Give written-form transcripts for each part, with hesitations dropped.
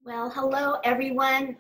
Well, hello everyone.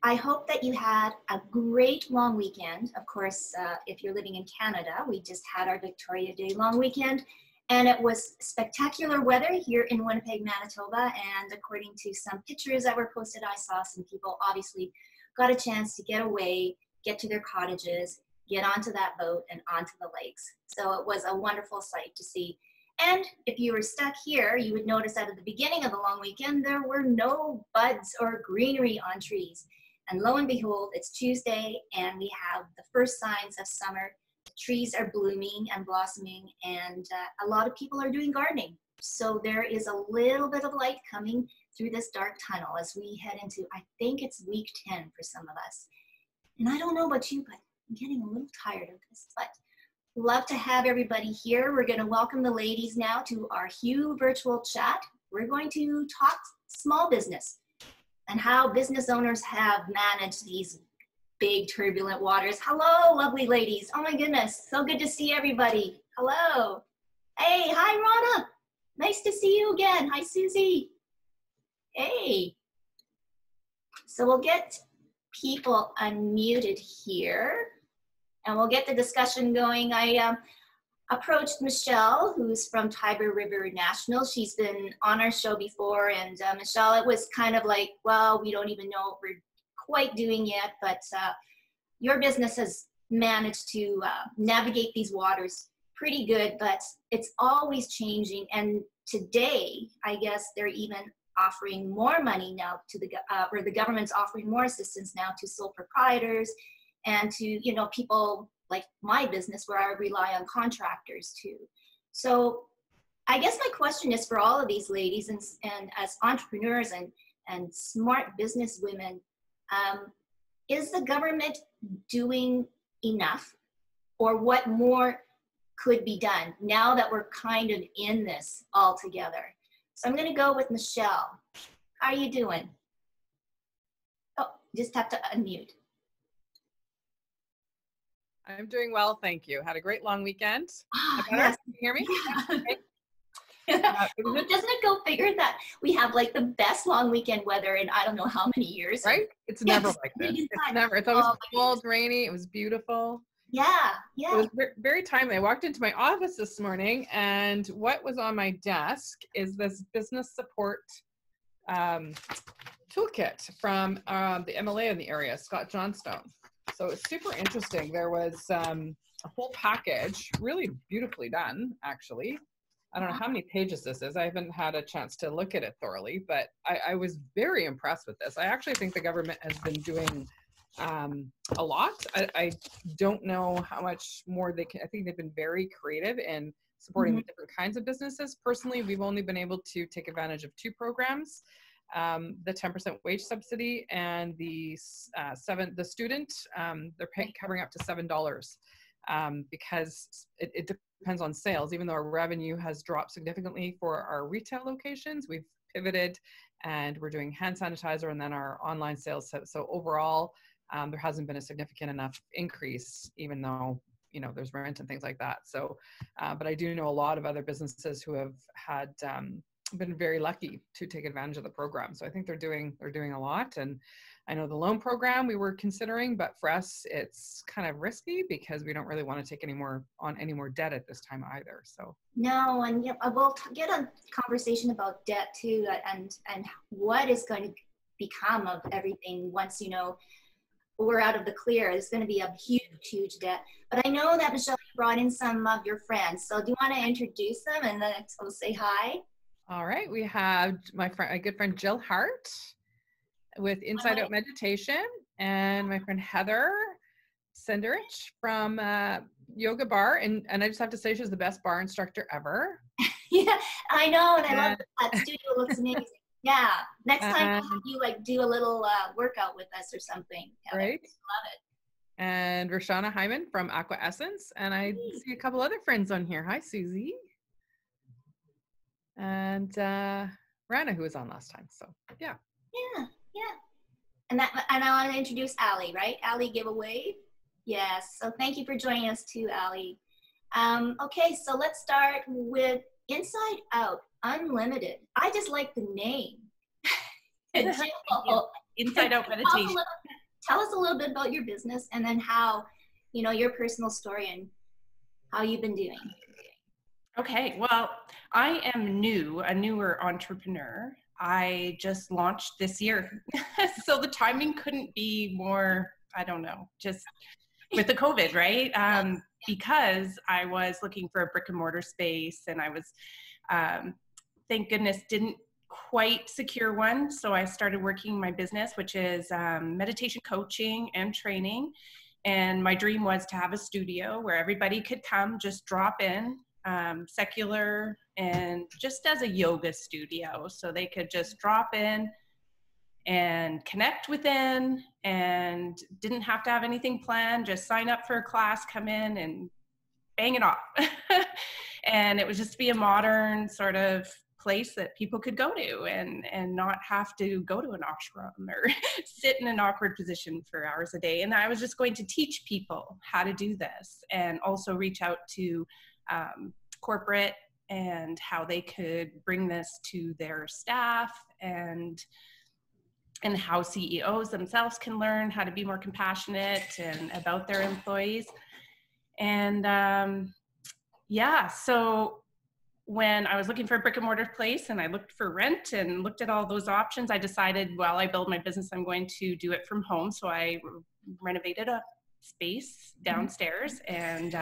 I hope that you had a great long weekend. Of course, if you're living in Canada, we just had our Victoria Day long weekend, and it was spectacular weather here in Winnipeg, Manitoba. And according to some pictures that were posted, I saw some people obviously got a chance to get away, get to their cottages, get onto that boat and onto the lakes. So it was a wonderful sight to see. And if you were stuck here, you would notice that at the beginning of the long weekend, there were no buds or greenery on trees. And lo and behold, it's Tuesday and we have the first signs of summer. The trees are blooming and blossoming, and a lot of people are doing gardening. So there is a little bit of light coming through this dark tunnel as we head into, I think it's week 10 for some of us. And I don't know about you, but I'm getting a little tired of this, but love to have everybody here. We're going to welcome the ladies now to our Hue virtual chat. We're going to talk small business and how business owners have managed these big turbulent waters. Hello, lovely ladies. Oh my goodness, so good to see everybody. Hello. Hey, hi Rana. Nice to see you again. Hi Susie. Hey. So we'll get people unmuted here, and we'll get the discussion going. I approached Michelle, who's from Tiber River National. She's been on our show before, and Michelle, it was kind of like, well, we don't even know what we're quite doing yet, but your business has managed to navigate these waters pretty good, but it's always changing. And today, I guess they're even offering more money now to or the government's offering more assistance now to sole proprietors and to, you know, people like my business where I rely on contractors too. So I guess my question is for all of these ladies and as entrepreneurs and smart business women, is the government doing enough, or what more could be done now that we're kind of in this all together? So I'm going to go with Michelle. How are you doing? Oh, just have to unmute. I'm doing well, thank you. Had a great long weekend. Yes. Can you hear me? Okay. Doesn't it go figure that we have like the best long weekend weather in I don't know how many years? Right? It's never like this. It's never. It's always cold, rainy. It was beautiful. Yeah, yeah. It was very timely. I walked into my office this morning, and what was on my desk is this business support toolkit from the MLA in the area, Scott Johnstone. So it's super interesting. There was a whole package, really beautifully done, actually. I don't know how many pages this is. I haven't had a chance to look at it thoroughly, but I was very impressed with this. I actually think the government has been doing a lot. I don't know how much more they can. I think they've been very creative in supporting different kinds of businesses. Personally, we've only been able to take advantage of two programs. The 10% wage subsidy and the student, they're covering up to $7 because it depends on sales. Even though our revenue has dropped significantly for our retail locations, we've pivoted and we're doing hand sanitizer and then our online sales. So overall, there hasn't been a significant enough increase, even though, you know, there's rent and things like that. So, but I do know a lot of other businesses who have had been very lucky to take advantage of the program. So I think they're doing a lot. And I know the loan program we were considering, but for us, it's kind of risky because we don't really want to take any more debt at this time either. So no, and yeah, we'll get a conversation about debt too, and what is going to become of everything once, you know, we're out of the clear. There's going to be a huge debt. But I know that Michelle brought in some of your friends. So do you want to introduce them and then we'll say hi? All right, we have a good friend Jill Hart with Inside Out Meditation, and my friend Heather Senderich from Yoga Bar, and I just have to say she's the best bar instructor ever. Yeah, I know, and I love that studio. Looks amazing. Yeah, next time I'll have you like do a little workout with us or something. Heather. Right. Love it. And Rishona Hyman from Aqua Essence, and I see a couple other friends on here. Hi, Susie. And Rana, who was on last time. So yeah. And I want to introduce Ali, right? Ali giveaway. Yes. So thank you for joining us too, Ali. Okay, so let's start with Inside Out Unlimited. I just like the name. Jill, Inside out meditation. tell us a little bit about your business, and then how, your personal story and how you've been doing. Okay, well, I am a newer entrepreneur. I just launched this year. So the timing couldn't be more, I don't know, just with the COVID, right? Because I was looking for a brick and mortar space, and I was, thank goodness, didn't quite secure one. So I started working my business, which is meditation coaching and training. And my dream was to have a studio where everybody could come, just drop in, secular, and just as a yoga studio. So they could just drop in and connect within, and didn't have to have anything planned, just sign up for a class, come in and bang it off. And it would just be a modern sort of place that people could go to and not have to go to an ashram or sit in an awkward position for hours a day. And I was just going to teach people how to do this, and also reach out to corporate and how they could bring this to their staff, and how CEOs themselves can learn how to be more compassionate and about their employees. And yeah, so when I was looking for a brick and mortar place and I looked for rent and looked at all those options, I decided while I build my business, I'm going to do it from home. So I renovated a space downstairs and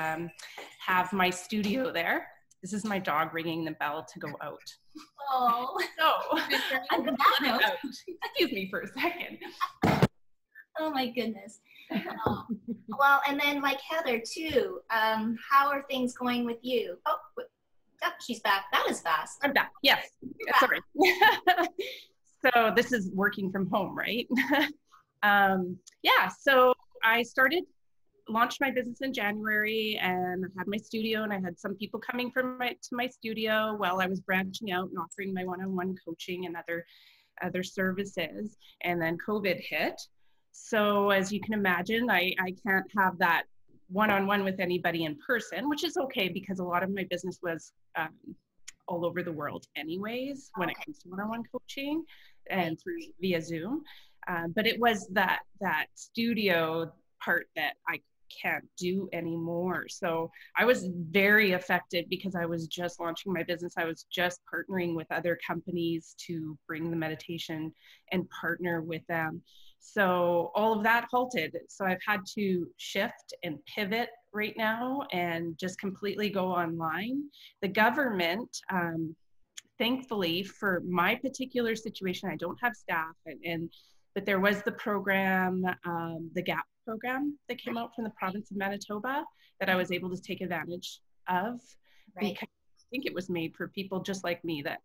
have my studio there. This is my dog ringing the bell to go out. Oh, So I'm going to let it out. Excuse me for a second. Oh my goodness. Well, and then like Heather too, how are things going with you? Oh, she's back. That was fast. I'm back. Yes. Sorry. So this is working from home, right? Yeah. So I launched my business in January, and I had my studio, and I had some people coming to my studio while I was branching out and offering my one-on-one coaching and other services. And then COVID hit. So as you can imagine, I can't have that one-on-one with anybody in person, which is okay because a lot of my business was all over the world anyways when it comes to one-on-one coaching and via Zoom. But it was that studio part that I can't do anymore. So I was very affected because I was just launching my business. I was just partnering with other companies to bring the meditation and partner with them. So all of that halted. So I've had to shift and pivot right now and just completely go online. The government, thankfully for my particular situation, I don't have staff, but there was the program, the GAP program that came out from the province of Manitoba that I was able to take advantage of, because I think it was made for people just like me that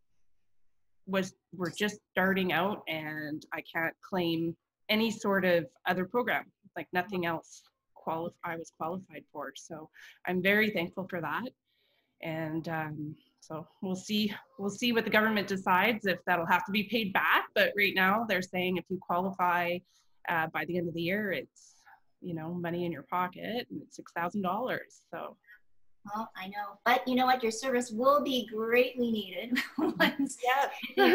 were just starting out, and I can't claim any sort of other program, like nothing else I was qualified for. So I'm very thankful for that. And so we'll see what the government decides, if that'll have to be paid back. But right now they're saying if you qualify by the end of the year, it's, money in your pocket, and it's $6,000. So. Well, I know, but you know what? Your service will be greatly needed. Yeah.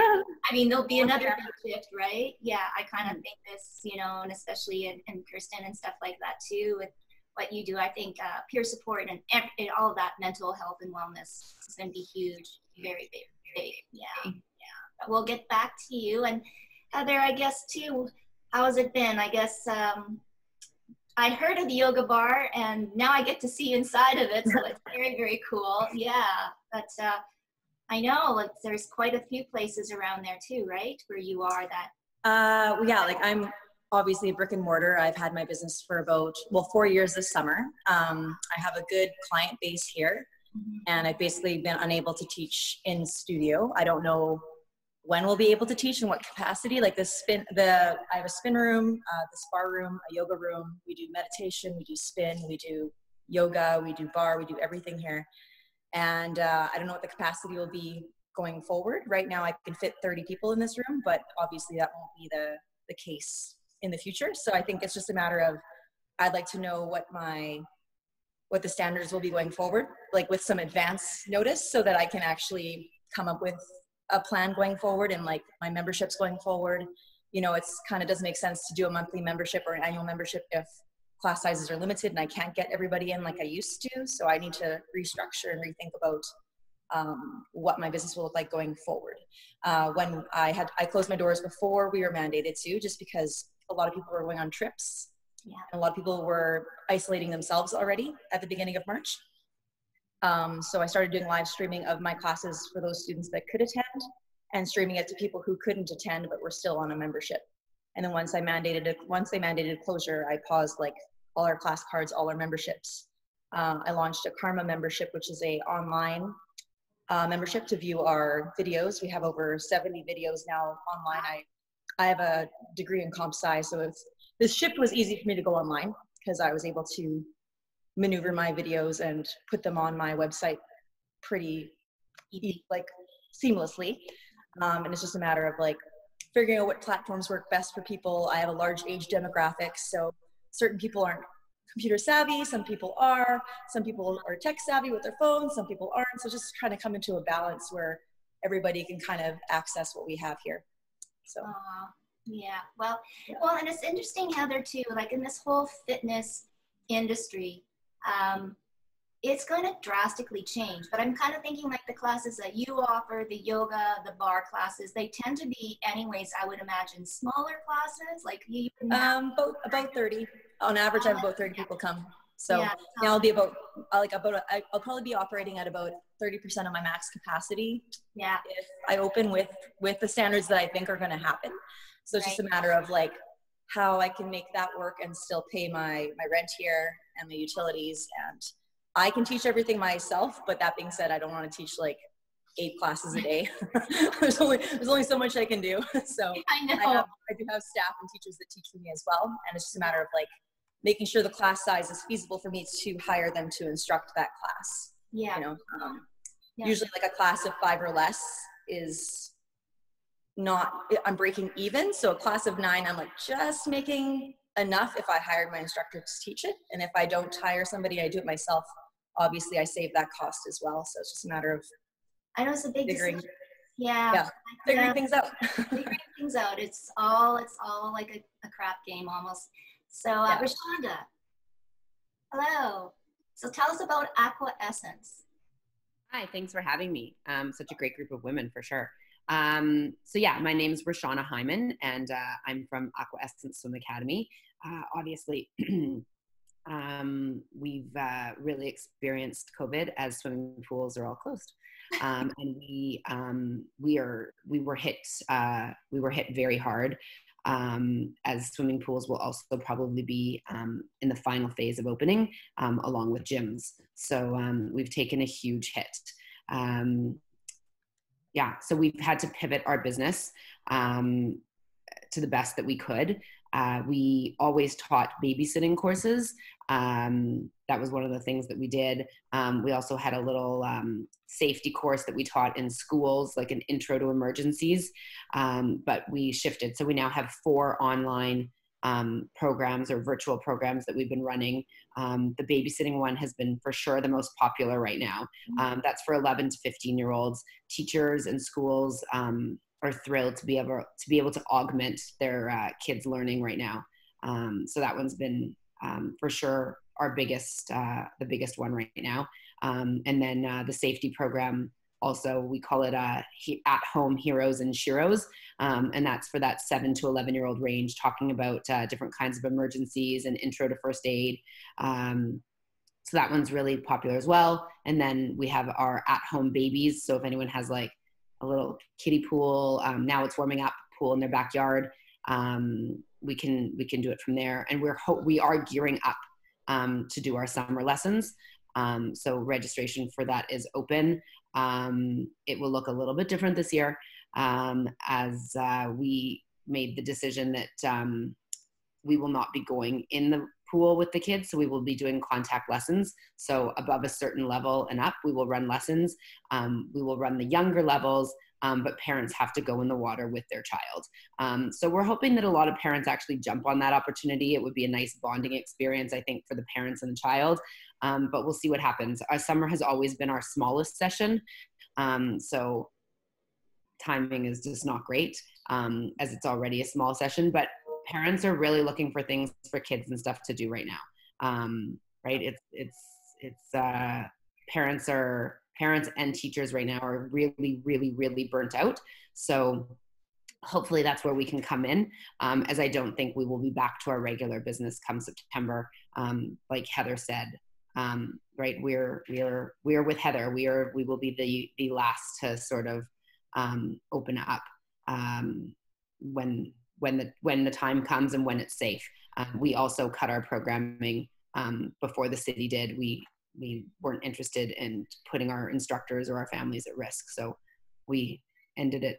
I mean, there'll be another big shift, right? Yeah, I kind of think this, and especially in Kirsten and stuff like that too, with what you do. I think peer support and all of that mental health and wellness is going to be huge, very big. Yeah. But we'll get back to you. And Heather, I guess too, how has it been? I guess I heard of the yoga bar, and now I get to see inside of it, so it's very, very cool. Yeah, but I know there's quite a few places around there too, right? Where you are that. Yeah, I'm obviously a brick and mortar. I've had my business for about 4 years this summer. I have a good client base here, and I've basically been unable to teach in studio. I don't know when we'll be able to teach, in what capacity. Like I have a spin room, the spa room, a yoga room. We do meditation, we do spin, we do yoga, we do bar, we do everything here. And I don't know what the capacity will be going forward. Right now I can fit 30 people in this room, but obviously that won't be the case in the future. So I think it's just a matter of, I'd like to know what the standards will be going forward, like with some advance notice, so that I can actually come up with a plan going forward, and like my memberships going forward, you know, it's kind of doesn't make sense to do a monthly membership or an annual membership if class sizes are limited and I can't get everybody in like I used to. So I need to restructure and rethink about what my business will look like going forward. When I closed my doors before we were mandated to, just because a lot of people were going on trips. Yeah. And a lot of people were isolating themselves already at the beginning of March. So I started doing live streaming of my classes for those students that could attend and streaming it to people who couldn't attend but were still on a membership. And then once they mandated closure, I paused like all our class cards, all our memberships. I launched a Karma membership, which is a online membership to view our videos. We have over 70 videos now online. I have a degree in comp sci, so this shift was easy for me to go online because I was able to maneuver my videos and put them on my website pretty like seamlessly. And it's just a matter of like figuring out what platforms work best for people. I have a large age demographic, so certain people aren't computer savvy, some people are tech savvy with their phones, some people aren't. So just trying to come into a balance where everybody can kind of access what we have here. So yeah, well, and it's interesting, Heather, too, like in this whole fitness industry, it's going to drastically change, but I'm kind of thinking like the classes that you offer, the yoga, the bar classes, they tend to be anyways, I would imagine, smaller classes, like you about 30 on average. I have about 30 people come. So yeah, now I'll probably be operating at about 30% of my max capacity. Yeah. If I open with the standards that I think are going to happen. So it's just a matter of like how I can make that work and still pay my rent here and the utilities. And I can teach everything myself, but that being said, I don't want to teach like 8 classes a day. there's only so much I can do. So I do have staff and teachers that teach with me as well. And it's just a matter of like making sure the class size is feasible for me to hire them to instruct that class. Yeah. You know, usually like a class of 5 or less is not, I'm breaking even. So a class of 9, I'm like just making enough if I hired my instructor to teach it. And if I don't hire somebody, I do it myself. Obviously I save that cost as well. So it's just a matter of I know it's a big figuring things out. Figuring things out. It's all like a crap game almost. So Rishona, hello. So tell us about Aqua Essence. Hi, thanks for having me. Such a great group of women for sure. So yeah, my name is Rishona Hyman, and I'm from Aqua Essence Swim Academy. Obviously, we've really experienced COVID as swimming pools are all closed, and we were hit very hard. As swimming pools will also probably be in the final phase of opening, along with gyms. So we've taken a huge hit. So we've had to pivot our business to the best that we could. We always taught babysitting courses. That was one of the things that we did. We also had a little safety course that we taught in schools, like an intro to emergencies, but we shifted. So we now have 4 online programs or virtual programs that we've been running. The babysitting one has been for sure the most popular right now. That's for 11 to 15-year-olds. Teachers and schools are thrilled to be able to augment their kids' learning right now. So that one's been for sure our biggest, the biggest one right now. And then the safety program, also we call it at-home heroes and sheroes. And that's for that 7 to 11-year-old range, talking about different kinds of emergencies and intro to first aid. So that one's really popular as well. And then we have our at-home babies. So if anyone has like a little kiddie pool, now it's warming up, pool in their backyard, we can do it from there. And we are gearing up to do our summer lessons. So registration for that is open. It will look a little bit different this year, as we made the decision that we will not be going in the pool with the kids. So we will be doing contact lessons. So above a certain level and up, we will run lessons. We will run the younger levels, but parents have to go in the water with their child. So we're hoping that a lot of parents actually jump on that opportunity. It would be a nice bonding experience, I think, for the parents and the child. But we'll see what happens. Our summer has always been our smallest session. So timing is just not great, as it's already a small session, but parents are really looking for things for kids and stuff to do right now. Right. Parents and teachers right now are really, really, really burnt out. So hopefully that's where we can come in, as I don't think we will be back to our regular business come September. Like Heather said, right, we're with Heather. We will be the last to sort of open up when the time comes and when it's safe. We also cut our programming before the city did. We weren't interested in putting our instructors or our families at risk, so we ended it.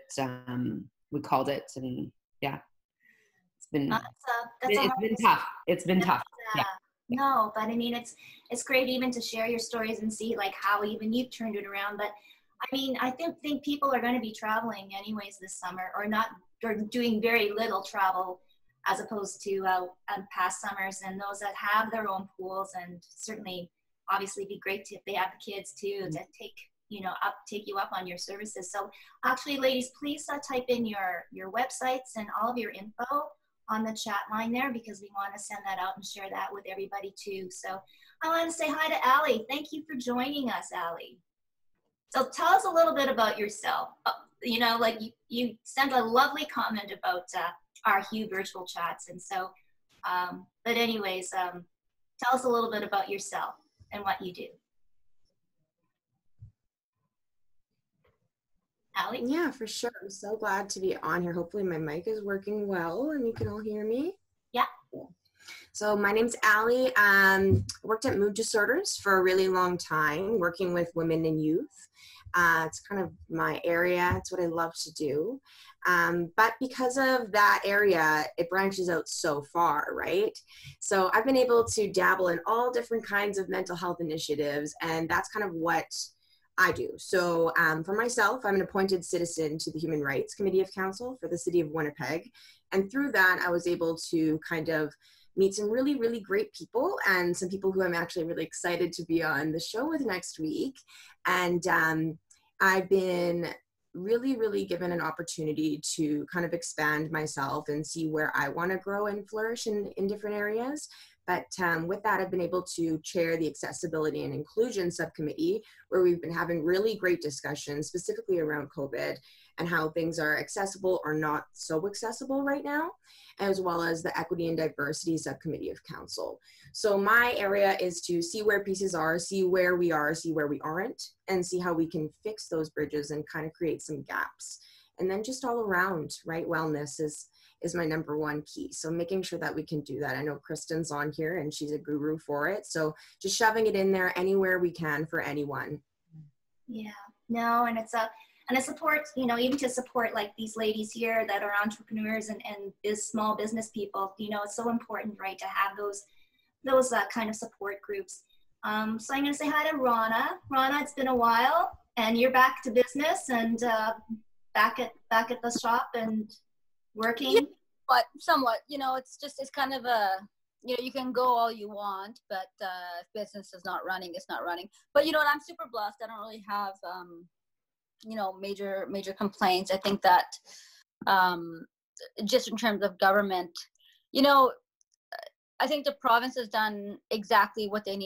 We called it, and yeah, it's been tough. It's been tough. Yeah. No, but I mean, it's great even to share your stories and see like how even you've turned it around. But I mean, I think people are going to be traveling anyways this summer, or doing very little travel as opposed to past summers. And those that have their own pools, and certainly, obviously, be great if they have the kids too, to take you up on your services. So actually, ladies, please type in your websites and all of your info on the chat line there, because we want to send that out and share that with everybody too. So I want to say hi to Allie. Thank you for joining us, Allie. So tell us a little bit about yourself. Like you sent a lovely comment about our Hue virtual chats. And so, but anyways, tell us a little bit about yourself and what you do. Allie? Yeah, for sure. I'm so glad to be on here. Hopefully my mic is working well and you can all hear me. Yeah. Cool. So my name's Allie. Worked at Mood Disorders for a really long time, working with women and youth. It's kind of my area. It's what I love to do. But because of that area, it branches out so far, right? So I've been able to dabble in all different kinds of mental health initiatives, and that's kind of what I do. So for myself, I'm an appointed citizen to the Human Rights Committee of Council for the City of Winnipeg. And through that, I was able to kind of meet some really, really great people, and some people who I'm actually really excited to be on the show with next week. And I've been really, really given an opportunity to kind of expand myself and see where I want to grow and flourish in different areas. But with that, I've been able to chair the Accessibility and Inclusion Subcommittee, where we've been having really great discussions specifically around COVID and how things are accessible or not so accessible right now, as well as the Equity and Diversity Subcommittee of Council. So my area is to see where pieces are, see where we are, see where we aren't, and see how we can fix those bridges and kind of create some gaps. And then just all around, right, wellness is my number one key. So making sure that we can do that. I know Kristen's on here and she's a guru for it. So just shoving it in there anywhere we can for anyone. Yeah, no, and it's support, even to support like these ladies here that are entrepreneurs and small business people, it's so important, right, to have those kind of support groups. So I'm going to say hi to Rana. Rana, it's been a while and you're back to business and back at the shop and working. Yeah, but somewhat, it's kind of a, you can go all you want, but if business is not running, it's not running. But I'm super blessed. I don't really have, major complaints. I think that just in terms of government, I think the province has done exactly what they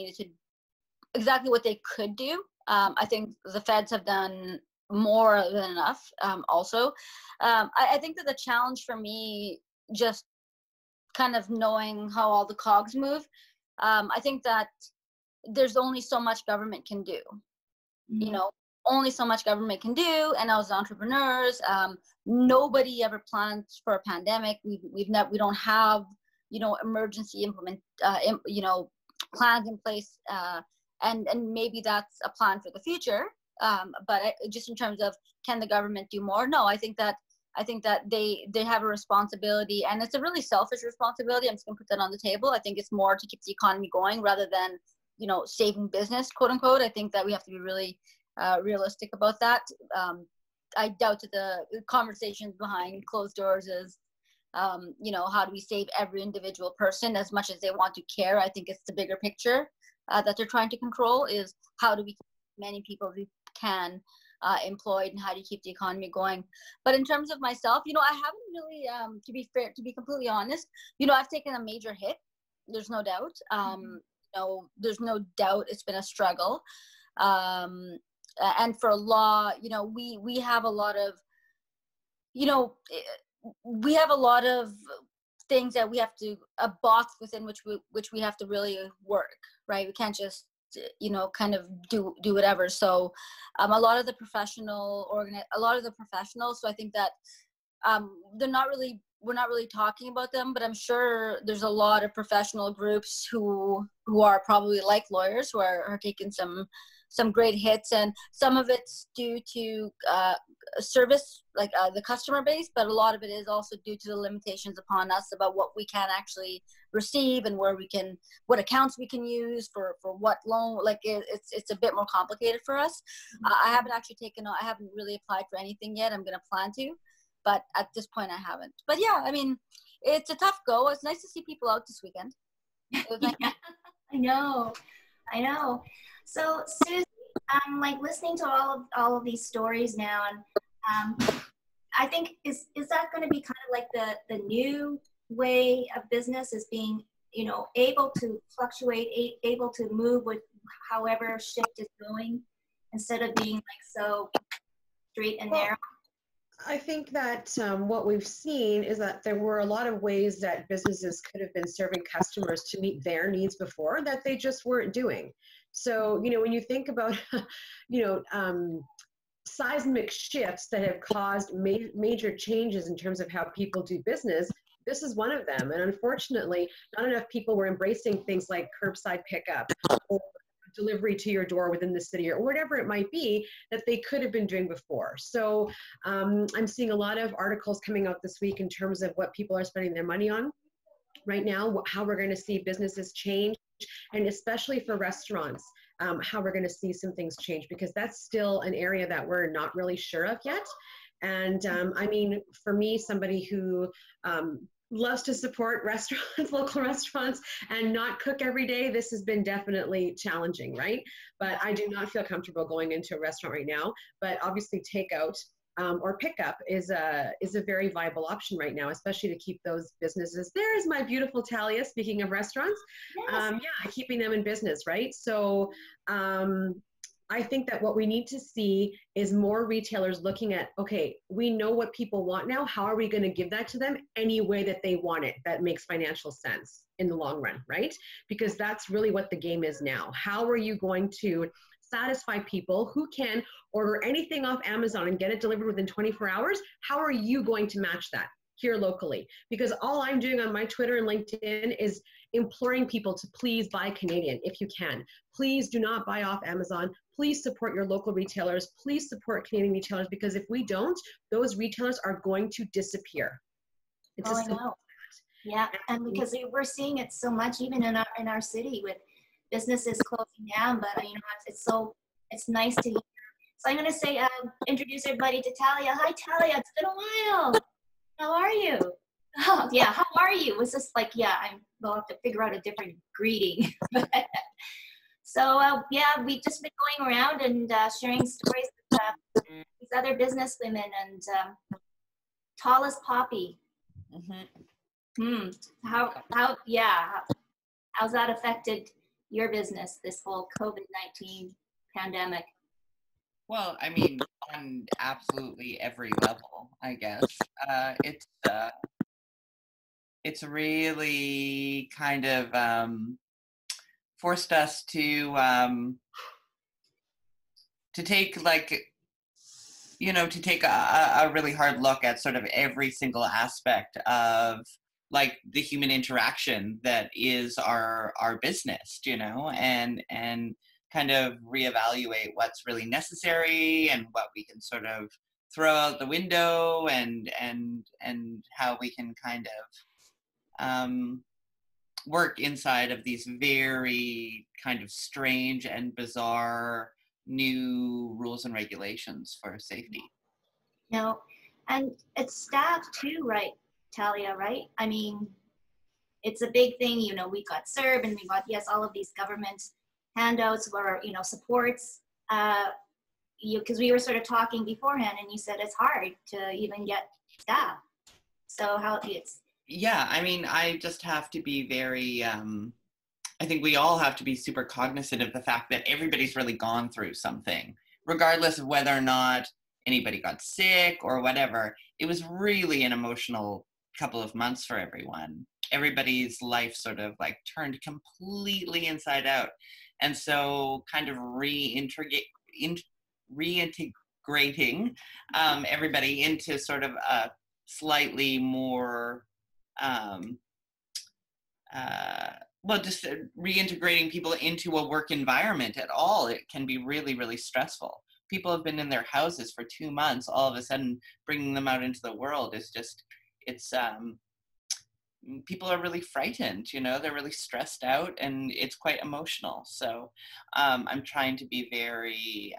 could do. I think the feds have done more than enough also. I think that the challenge for me, just kind of knowing how all the cogs move, I think that there's only so much government can do. Mm-hmm. Only so much government can do. And as entrepreneurs, nobody ever plans for a pandemic. We don't have, emergency plans in place. And maybe that's a plan for the future. But just in terms of, can the government do more? No, I think that they have a responsibility, and it's a really selfish responsibility. I'm just gonna put that on the table. I think it's more to keep the economy going rather than, saving business, quote unquote. I think that we have to be really realistic about that. I doubt that the conversations behind closed doors is, how do we save every individual person as much as they want to care? I think it's the bigger picture that they're trying to control, is how do we keep many people who can employed, and how do you keep the economy going. But in terms of myself, I haven't really, to be completely honest, I've taken a major hit. There's no doubt. There's no doubt it's been a struggle. And for law, we have a lot of, we have a lot of things that we have to, a box within which we have to really work, right? We can't just kind of do whatever. So a lot of the professionals, so I think that we're not really talking about them, but I'm sure there's a lot of professional groups who are probably like lawyers who are taking some great hits, and some of it's due to service, like the customer base, but a lot of it is also due to the limitations upon us about what we can actually receive and what accounts we can use for what loan. Like it's a bit more complicated for us. I haven't really applied for anything yet. I'm gonna plan to, but at this point I haven't. But yeah, I mean, it's a tough go. It's nice to see people out this weekend. Yeah, I know. So Susie, I'm like listening to all of these stories now, and I think is that going to be kind of like the new way of business, is being able to fluctuate, able to move with however shift is going, instead of being like so straight and narrow. I think that what we've seen is that there were a lot of ways that businesses could have been serving customers to meet their needs before that they just weren't doing. So, when you think about, seismic shifts that have caused major changes in terms of how people do business, this is one of them. And unfortunately, not enough people were embracing things like curbside pickup or delivery to your door within the city, or whatever it might be that they could have been doing before. So I'm seeing a lot of articles coming out this week in terms of what people are spending their money on right now, how we're going to see businesses change, and especially for restaurants, how we're going to see some things change, because that's still an area that we're not really sure of yet. And I mean, for me, somebody who loves to support restaurants, local restaurants, and not cook every day, this has been definitely challenging, right? But I do not feel comfortable going into a restaurant right now. But obviously takeout or pickup is a very viable option right now, especially to keep those businesses. There's my beautiful Talia, speaking of restaurants. Yes. Yeah, keeping them in business, right? So I think that what we need to see is more retailers looking at, okay, we know what people want now. How are we going to give that to them any way that they want it that makes financial sense in the long run, right? Because that's really what the game is now. How are you going to satisfy people who can order anything off Amazon and get it delivered within 24 hours? How are you going to match that here locally? Because all I'm doing on my Twitter and LinkedIn is imploring people to please buy Canadian if you can. Please do not buy off Amazon. Please support your local retailers. Please support Canadian retailers, because if we don't, those retailers are going to disappear. It's I know. Yeah, and because we're seeing it so much, even in our city, with businesses closing down. But it's nice to hear. So I'm going to say, introduce everybody to Talia. Hi, Talia. It's been a while. How are you? Oh, yeah. How are you? Was this like, yeah, we'll have to figure out a different greeting. So, yeah, we've just been going around and sharing stories with these other business women, and Tallest Poppy. How's that affected your business, this whole COVID-19 pandemic? Well, I mean, on absolutely every level, I guess. It's really kind of forced us to take a really hard look at sort of every single aspect of like the human interaction that is our business, and kind of reevaluate what's really necessary and what we can sort of throw out the window, and how we can kind of work inside of these very kind of strange and bizarre new rules and regulations for safety. And it's staff too, right, Talia, right? I mean, it's a big thing, we got CERB, and we got, yes, all of these government handouts or, supports. because we were sort of talking beforehand, and you said it's hard to even get staff. So how it's. Yeah, I mean, I just have to be very, I think we all have to be super cognizant of the fact that everybody's really gone through something, regardless of whether or not anybody got sick or whatever. It was really an emotional couple of months for everyone. Everybody's life sort of like turned completely inside out. And so kind of reintegrating everybody into sort of a slightly more, well, just reintegrating people into a work environment at all, it can be really, really stressful. People have been in their houses for 2 months. All of a sudden, bringing them out into the world is just, it's, people are really frightened, you know, they're really stressed out, and it's quite emotional. So I'm trying to be very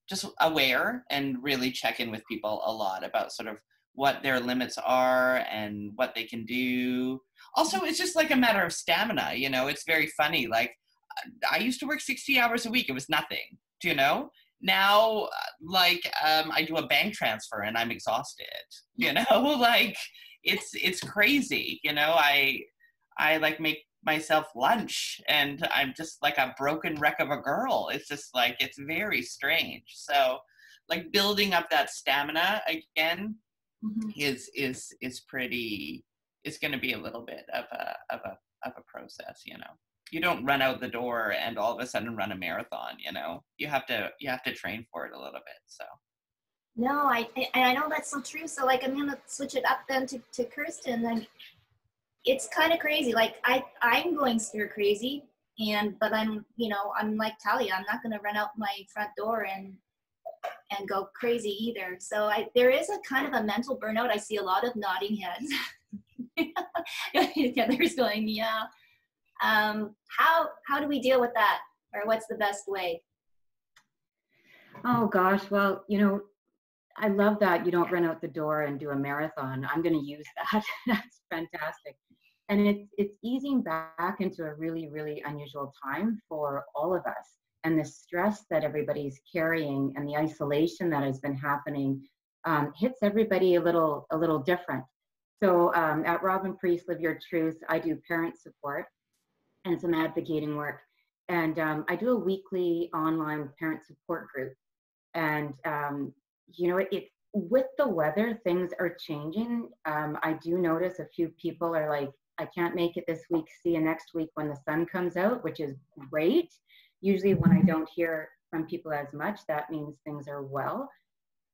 just aware and really check in with people a lot about sort of what their limits are and what they can do. Also, it's just like a matter of stamina, you know. It's very funny. Like, I used to work 60 hours a week. It was nothing, you know. Now, like, I do a bank transfer and I'm exhausted, you know. Like, it's crazy, you know. I like make myself lunch and I'm just like a broken wreck of a girl. It's just like, it's very strange. So like building up that stamina again is pretty, it's going to be a little bit of a process, you know. You don't run out the door and all of a sudden run a marathon, you know. You have to train for it a little bit. So No, I know that's so true. So like, I'm gonna switch it up then to Kirsten. And it's kind of crazy. Like I'm going stir crazy, but I'm, you know, I'm like Talia. I'm not gonna run out my front door and go crazy either. So there is a kind of a mental burnout. I see a lot of nodding heads. There's going, yeah. How do we deal with that, or what's the best way? Oh gosh, well, you know, I love that you don't run out the door and do a marathon. I'm going to use that. That's fantastic. And it's easing back into a really, really unusual time for all of us. And the stress that everybody's carrying and the isolation that has been happening hits everybody a little different. So at Robin Priest Live Your Truth, I do parent support and some advocating work. And I do a weekly online parent support group. And, you know, with the weather, things are changing. I do notice a few people are like, I can't make it this week. See you next week when the sun comes out, which is great. Usually when I don't hear from people as much, that means things are well.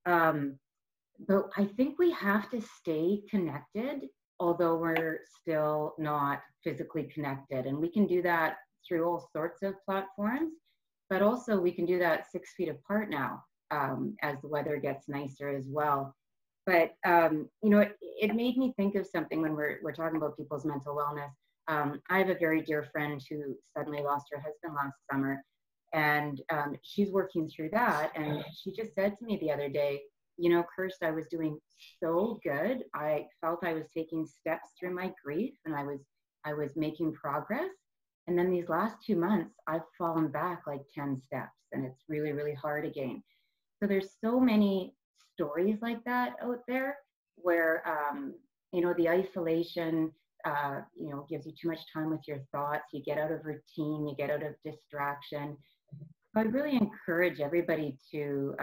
But I think we have to stay connected, although we're still not physically connected. And we can do that through all sorts of platforms, but also we can do that 6 feet apart now as the weather gets nicer as well. But, you know, it made me think of something when we're talking about people's mental wellness. I have a very dear friend who suddenly lost her husband last summer, and she's working through that. And she just said to me the other day, you know, Kirst, I was doing so good. I felt I was taking steps through my grief, and I was making progress. And then these last 2 months, I've fallen back like 10 steps, and it's really, really hard again. So there's so many stories like that out there where, you know, the isolation, you know, gives you too much time with your thoughts. You get out of routine, you get out of distraction. I really encourage everybody to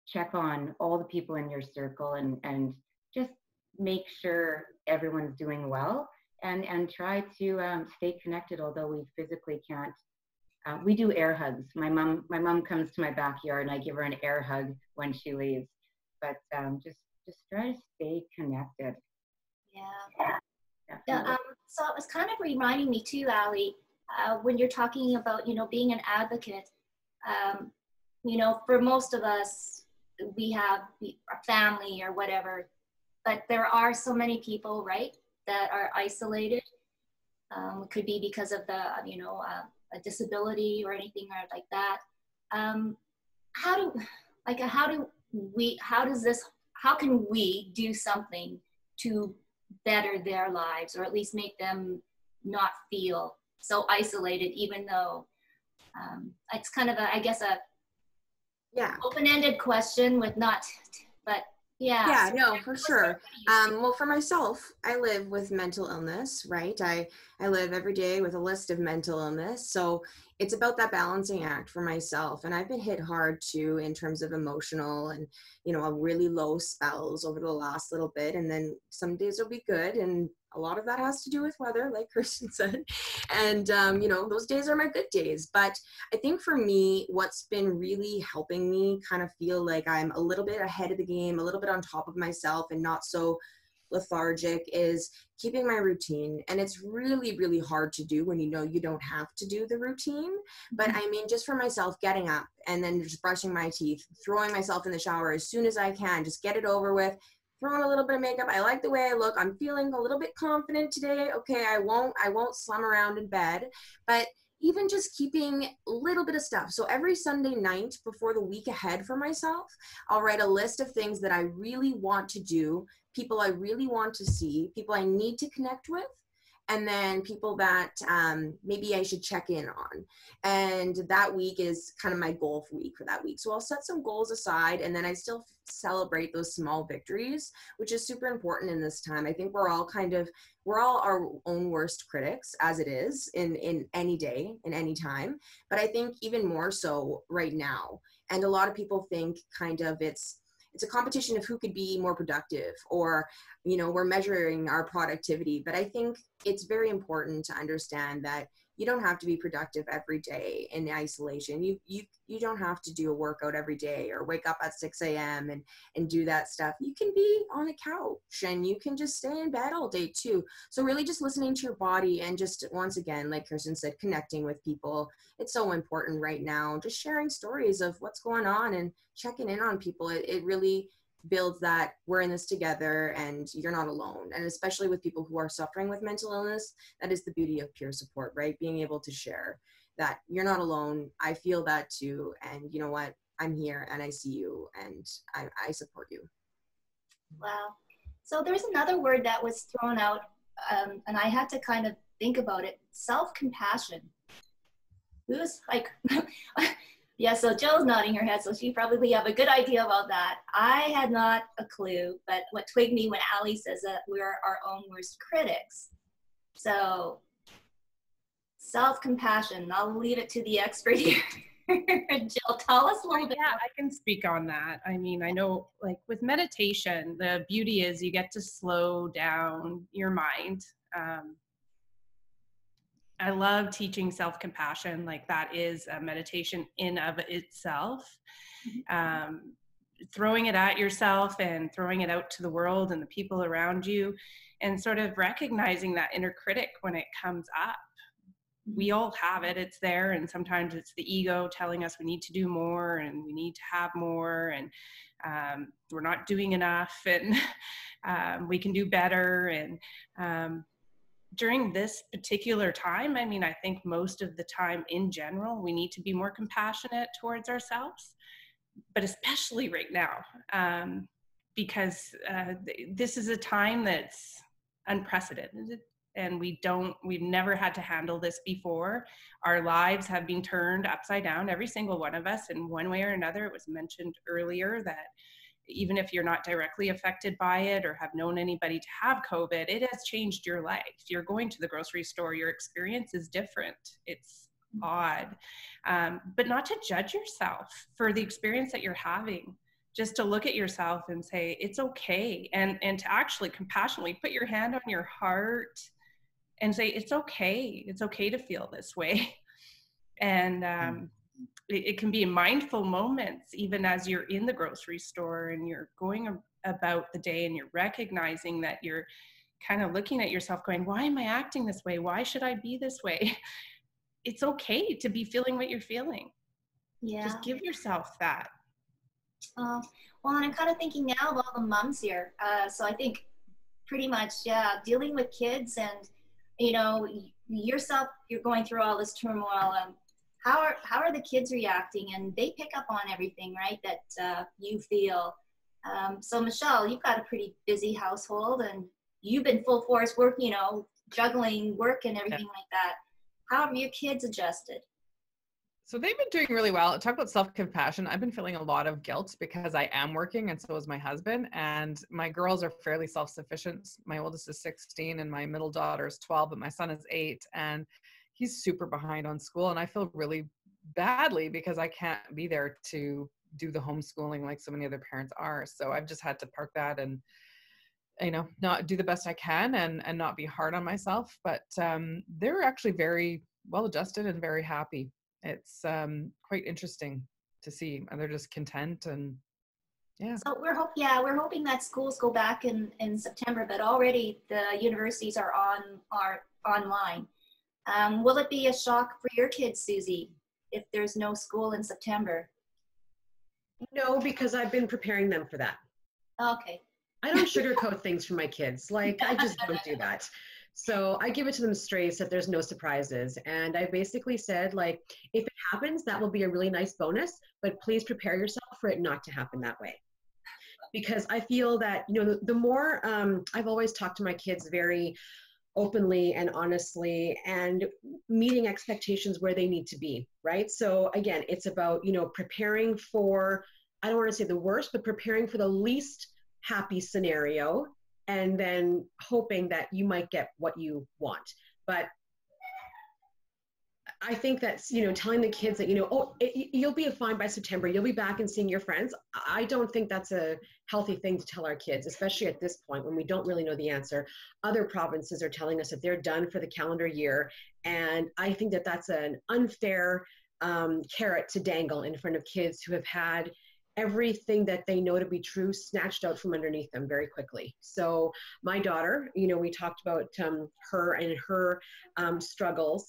check on all the people in your circle and just make sure everyone's doing well, and try to stay connected, although we physically can't. We do air hugs. My mom comes to my backyard and I give her an air hug when she leaves. But just try to stay connected. Yeah. So it was kind of reminding me too, Ali, when you're talking about, you know, being an advocate. You know, for most of us, we have a family or whatever, but there are so many people, right, that are isolated. It could be because of the, you know, a disability or anything like that. How can we do something to better their lives, or at least make them not feel so isolated, even though it's kind of I guess Yeah. Open-ended question with not, but yeah. Yeah, no, for sure. Well, for myself, I live with mental illness, right? I live every day with a list of mental illness. So it's about that balancing act for myself. And I've been hit hard too in terms of emotional and, you know, a really low spells over the last little bit. And then some days will be good. And a lot of that has to do with weather, like Kirsten said. And, you know, those days are my good days. But I think for me, what's been really helping me kind of feel like I'm a little bit ahead of the game, a little bit on top of myself and not so lethargic is keeping my routine. And it's really, really hard to do when you know you don't have to do the routine. But I mean, just for myself, getting up and then just brushing my teeth, throwing myself in the shower as soon as I can, just get it over with, throw on a little bit of makeup. I like the way I look. I'm feeling a little bit confident today. Okay, I won't slum around in bed. But even just keeping a little bit of stuff. So every Sunday night before the week ahead for myself, I'll write a list of things that I really want to do, people I really want to see, people I need to connect with, and then people that maybe I should check in on. And that week is kind of my goal week for that week. So I'll set some goals aside, and then I still celebrate those small victories, which is super important in this time. I think we're all our own worst critics as it is in any day, in any time. But I think even more so right now. And a lot of people think kind of it's a competition of who could be more productive, or, you know, we're measuring our productivity. But I think it's very important to understand that you don't have to be productive every day in isolation. You don't have to do a workout every day or wake up at 6 a.m. and do that stuff. You can be on a couch and you can just stay in bed all day too. So really just listening to your body and just, once again, like Kirsten said, connecting with people. It's so important right now. Just sharing stories of what's going on and checking in on people. It really builds that we're in this together and you're not alone. And especially with people who are suffering with mental illness, that is the beauty of peer support, right? Being able to share that you're not alone. I feel that too. And you know what? I'm here and I see you and I support you. Wow. So there's another word that was thrown out and I had to kind of think about it. Self-compassion. Who's like, yeah, so Jill's nodding her head, so she probably have a good idea about that. I had not a clue, but what twigged me when Ali says that we're our own worst critics. So self-compassion, I'll leave it to the expert here. Jill, tell us a little bit. Yeah, I can speak on that. I mean, I know like with meditation, the beauty is you get to slow down your mind. I love teaching self-compassion. Like that is a meditation in of itself. Throwing it at yourself and throwing it out to the world and the people around you, and sort of recognizing that inner critic when it comes up. We all have it, it's there, and sometimes it's the ego telling us we need to do more and we need to have more, and we're not doing enough, and we can do better. And during this particular time, I mean, I think most of the time in general, we need to be more compassionate towards ourselves, but especially right now, because this is a time that's unprecedented, and we've never had to handle this before. Our lives have been turned upside down, every single one of us, in one way or another. It was mentioned earlier that even if you're not directly affected by it or have known anybody to have COVID, it has changed your life. You're going to the grocery store, your experience is different. It's odd, but not to judge yourself for the experience that you're having. Just to look at yourself and say, it's okay. And to actually compassionately put your hand on your heart and say, it's okay. It's okay to feel this way. And it can be mindful moments, even as you're in the grocery store and you're going about the day and you're recognizing that you're kind of looking at yourself going, why am I acting this way? Why should I be this way? It's okay to be feeling what you're feeling. Yeah. Just give yourself that. Well, and I'm kind of thinking now of all the moms here. So I think pretty much, yeah, dealing with kids and, you know, yourself, you're going through all this turmoil. How are the kids reacting? And they pick up on everything, right, that you feel. So Michelle, you've got a pretty busy household and you've been full force work, you know, juggling work and everything like that. How have your kids adjusted? So they've been doing really well. Talk about self-compassion. I've been feeling a lot of guilt because I am working and so is my husband. And my girls are fairly self-sufficient. My oldest is 16 and my middle daughter is 12, but my son is 8 and he's super behind on school. And I feel really badly because I can't be there to do the homeschooling like so many other parents are. So I've just had to park that and, you know, not do the best I can and not be hard on myself. But they're actually very well adjusted and very happy. It's quite interesting to see, and they're just content and yeah. So we're hoping that schools go back in September, but already the universities are online. Will it be a shock for your kids, Susie, if there's no school in September? No, because I've been preparing them for that. Okay. I don't sugarcoat things for my kids. Like, I just don't do that. So I give it to them straight so that there's no surprises. And I basically said, like, if it happens, that will be a really nice bonus, but please prepare yourself for it not to happen that way. Because I feel that, you know, the more, I've always talked to my kids very openly and honestly and meeting expectations where they need to be, right? So again, it's about, you know, preparing for, I don't want to say the worst, but preparing for the least happy scenario and then hoping that you might get what you want. But I think that's, you know, telling the kids that, you know, you'll be fine by September, you'll be back and seeing your friends. I don't think that's a healthy thing to tell our kids, especially at this point when we don't really know the answer. Other provinces are telling us that they're done for the calendar year. And I think that that's an unfair carrot to dangle in front of kids who have had everything that they know to be true snatched out from underneath them very quickly. So my daughter, you know, we talked about her and her struggles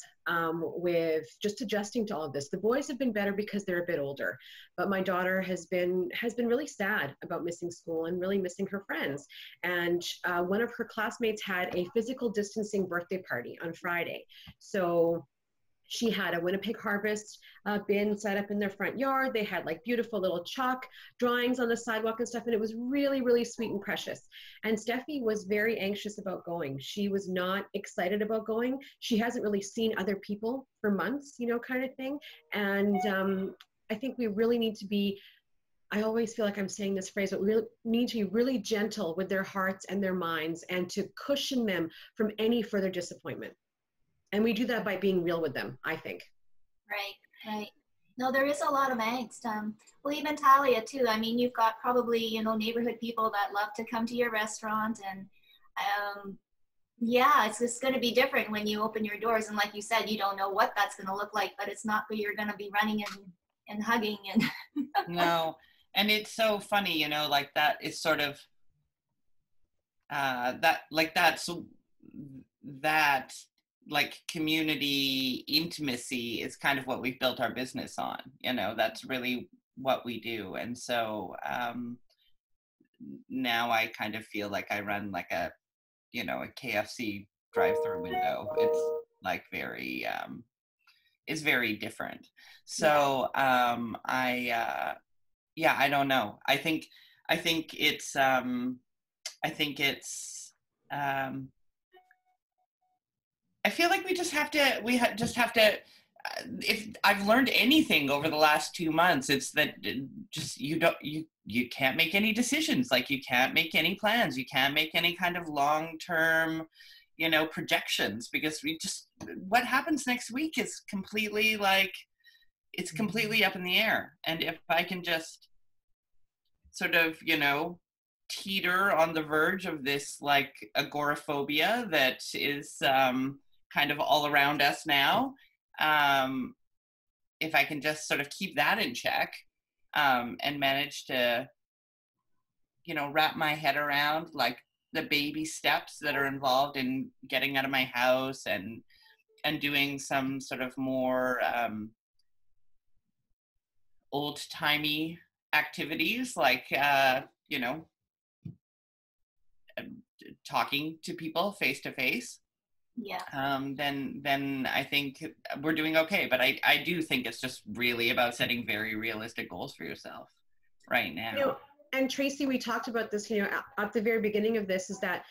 with just adjusting to all of this. The boys have been better because they're a bit older, but my daughter has been really sad about missing school and really missing her friends. And one of her classmates had a physical distancing birthday party on Friday. So she had a Winnipeg Harvest bin set up in their front yard. They had like beautiful little chalk drawings on the sidewalk and stuff. And it was really, really sweet and precious. And Steffi was very anxious about going. She was not excited about going. She hasn't really seen other people for months, you know, kind of thing. And I think we really need to be, I always feel like I'm saying this phrase, but we really need to be really gentle with their hearts and their minds and to cushion them from any further disappointment. And we do that by being real with them, I think. Right. No, there is a lot of angst. Well, even Talia too. I mean, you've got probably, you know, neighborhood people that love to come to your restaurant. And yeah, it's just going to be different when you open your doors. And like you said, you don't know what that's going to look like, but it's not that you're going to be running and hugging. And No. And it's so funny, you know, like that is sort of, that like community intimacy is kind of what we've built our business on, you know, that's really what we do. And so now I kind of feel like I run like a, you know, a KFC drive-through window. It's like very, it's very different. So I don't know. I think it's, I feel like we just have to, if I've learned anything over the last 2 months, it's that just, you can't make any decisions. Like you can't make any plans. You can't make any kind of long-term, you know, projections, because what happens next week is completely like, it's completely up in the air. And if I can just sort of, you know, teeter on the verge of this like agoraphobia that is kind of all around us now, if I can just sort of keep that in check and manage to, you know, wrap my head around like the baby steps that are involved in getting out of my house and doing some sort of more old-timey activities like, you know, talking to people face to face, then I think we're doing okay. But I do think it's just really about setting very realistic goals for yourself right now. You know, and Tracy, we talked about this, you know, at the very beginning of this, is that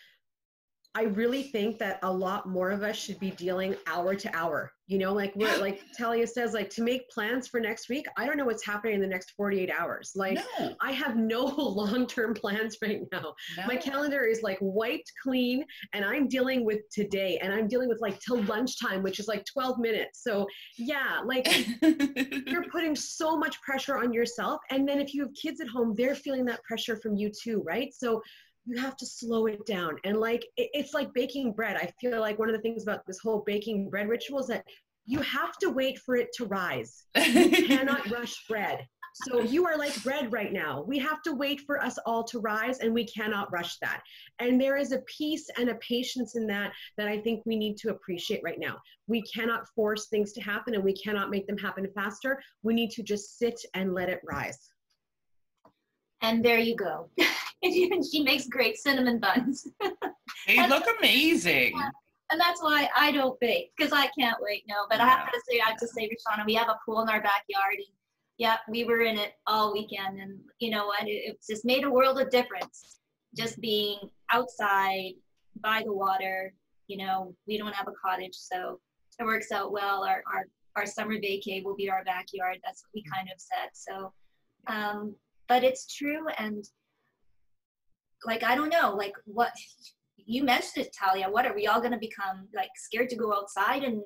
I really think that a lot more of us should be dealing hour to hour. You know, like we're like Talia says, like to make plans for next week. I don't know what's happening in the next 48 hours. Like No. I have no long-term plans right now. No. My calendar is like wiped clean, and I'm dealing with today, and I'm dealing with like till lunchtime, which is like 12 minutes. So yeah, like you're putting so much pressure on yourself. And then if you have kids at home, they're feeling that pressure from you too, right? So you have to slow it down. And like, it's like baking bread. I feel like one of the things about this whole baking bread ritual is that you have to wait for it to rise. You cannot rush bread. So you are like bread right now. We have to wait for us all to rise, and we cannot rush that. And there is a peace and a patience in that that I think we need to appreciate right now. We cannot force things to happen, and we cannot make them happen faster. We need to just sit and let it rise. And there you go. She makes great cinnamon buns. They look amazing. And that's why I don't bake, because I can't wait. No, but I have to say, Rishona, we have a pool in our backyard. And yeah, we were in it all weekend. And you know what? It's just made a world of difference. Just being outside by the water. You know, we don't have a cottage, so it works out well. Our summer vacay will be our backyard. That's what we kind of said. So, but it's true. And like, I don't know, like what you mentioned it, Talia, what are we all going to become like scared to go outside? And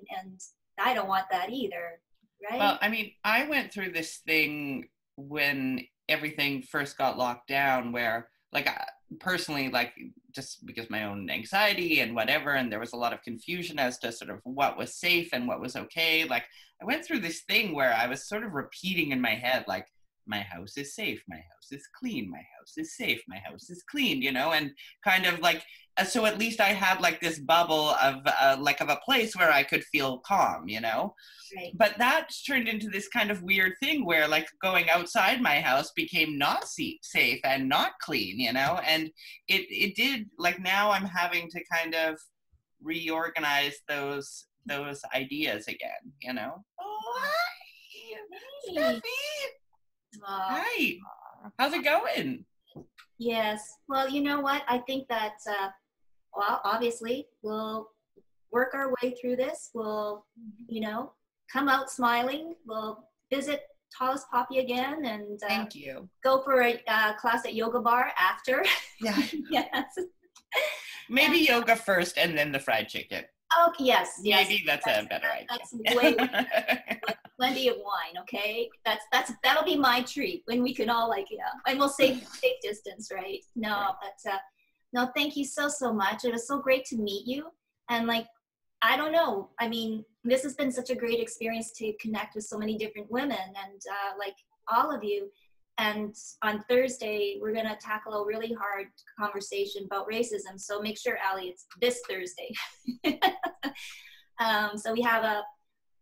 I don't want that either. Right. Well, I mean, I went through this thing when everything first got locked down where like personally, like just because my own anxiety and whatever, and there was a lot of confusion as to sort of what was safe and what was okay. Like I went through this thing where I was sort of repeating in my head, like, my house is safe, my house is clean, my house is safe, my house is clean, you know, and kind of like, so at least I had like this bubble of like of a place where I could feel calm, you know. Right. But that turned into this kind of weird thing where like going outside my house became not safe and not clean, you know, and it did, like now I'm having to kind of reorganize those ideas again, you know. Oh, hi, Steffi. Hi, how's it going? Yes, well, you know what? I think that, well, obviously, we'll work our way through this. We'll, you know, come out smiling. We'll visit Talis Poppy again and thank you. Go for a class at Yoga Bar after. Yeah. Yes. Maybe yoga first and then the fried chicken. Oh, yes. Maybe that's a better idea. That's way plenty of wine, okay? That'll be my treat when we can all like, yeah, and we'll safe distance, right? No, but no, thank you so much. It was so great to meet you. And like, I don't know, I mean, this has been such a great experience to connect with so many different women and like all of you. And on Thursday, we're going to tackle a really hard conversation about racism. So make sure, Ali, it's this Thursday. So we have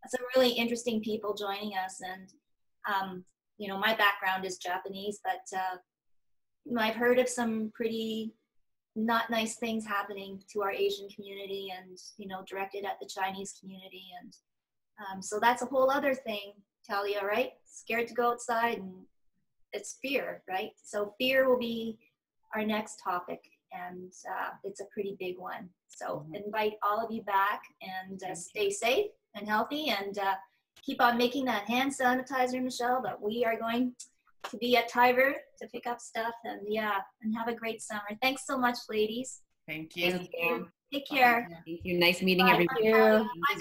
some really interesting people joining us. And, you know, my background is Japanese, but you know, I've heard of some pretty not nice things happening to our Asian community and, you know, directed at the Chinese community. And so that's a whole other thing, Talia, right? Scared to go outside, and it's fear, right? So fear will be our next topic, and it's a pretty big one. So invite all of you back, and stay safe and healthy, and keep on making that hand sanitizer, Michelle, but we are going to be at Tiber to pick up stuff, and yeah, and have a great summer. Thanks so much, ladies. Thank you. Thank you. Take care. Thank you. Nice meeting Bye. everybody.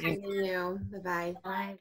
Thank you. Bye-bye. Bye.